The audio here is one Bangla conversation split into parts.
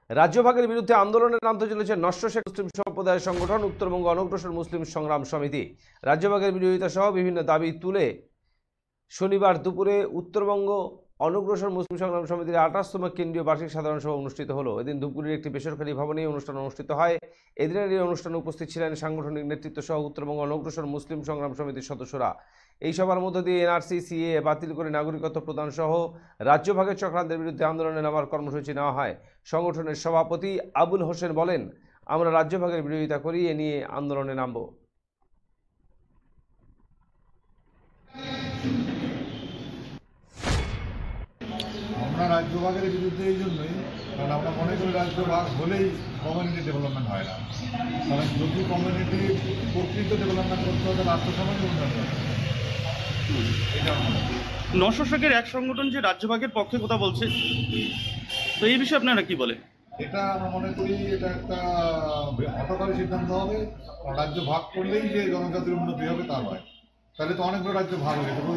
রাজ্যভাগের বিরুদ্ধে আন্দোলনে নামতে চলেছে নস্য শেখ মুসলিম সম্প্রদায়ের সংগঠন উত্তরবঙ্গ অনগ্রসর মুসলিম সংগ্রাম সমিতি। রাজ্যভাগের বিরোধিতা সহ বিভিন্ন দাবি তুলে শনিবার দুপুরে উত্তরবঙ্গ অনগ্রসর মুসলিম সংগ্রাম সমিতির 28তম কেন্দ্রীয় বার্ষিক সাধারণ সভা অনুষ্ঠিত হলো। এদিন ধূপগুড়ির একটি বেসরকারি ভবনে অনুষ্ঠান অনুষ্ঠিত হয়। এদিনের এই অনুষ্ঠানে উপস্থিত ছিলেন সাংগঠনিক নেতৃত্ব সহ উত্তরবঙ্গ অনগ্রসর মুসলিম সংগ্রাম সমিতির সদস্যরা। এই সভার মধ্য দিয়ে এনআরসি সিএ বাতিল করে নাগরিকত্ব প্রদান সহ রাজ্যভাগের চক্রান্তের বিরুদ্ধে আন্দোলনে নামার কর্মসূচি নেওয়া হয়। সংগঠনের সভাপতি আবুল হোসেন বলেন, আমরা রাজ্যভাগের বিরোধিতা করি, এ নিয়ে আন্দোলনে নামব। আমরা রাজ্যভাগের বিরুদ্ধে এই জন্যই, কারণ আমরা মনে করি রাজ্যভাগ হলেই কমিউনিটি ডেভেলপমেন্ট হয় না। কারণ যদি কমিউনিটি প্রকৃত ডেভেলপমেন্ট করতে হবে তাহলে আত্মসমাজের উন্নয়ন করতে হবে। এটা নস্য শেখের এক সংগঠন যে রাজ্যভাগের পক্ষে কথা বলছে, তো এই বিষয়ে আপনারা কি বলে? এটা আমরা মনে করি এটা একটা হঠকারী সিদ্ধান্ত হবে। রাজ্য ভাগ করলেই যে জনজাতির উন্নতি হবে তা নয়। তাহলে তো অনেকগুলো রাজ্য ভাগ হয়ে যেত,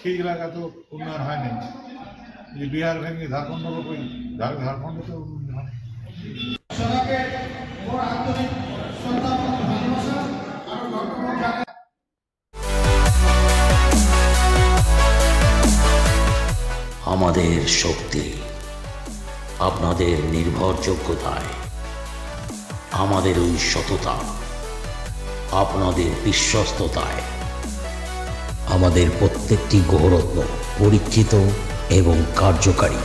সেই এলাকায় তো উন্নয়ন হয়নি। যে বিহার ভেঙে ঝাড়খণ্ড লোকই ঝাড়খণ্ডে তো উন্নয়ন হয়। আমাদের শক্তি আপনাদের নির্ভরযোগ্যতায়, আমাদের ওই সততা আপনাদের বিশ্বস্ততায়, আমাদের প্রত্যেকটি গ্রহরত্ন পরীক্ষিত এবং কার্যকারী।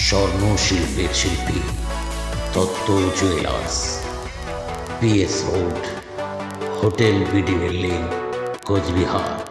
স্বর্ণ শিল্পের শিল্পী Dutta jewellers, PS road, hotel BD building, Cooch Behar.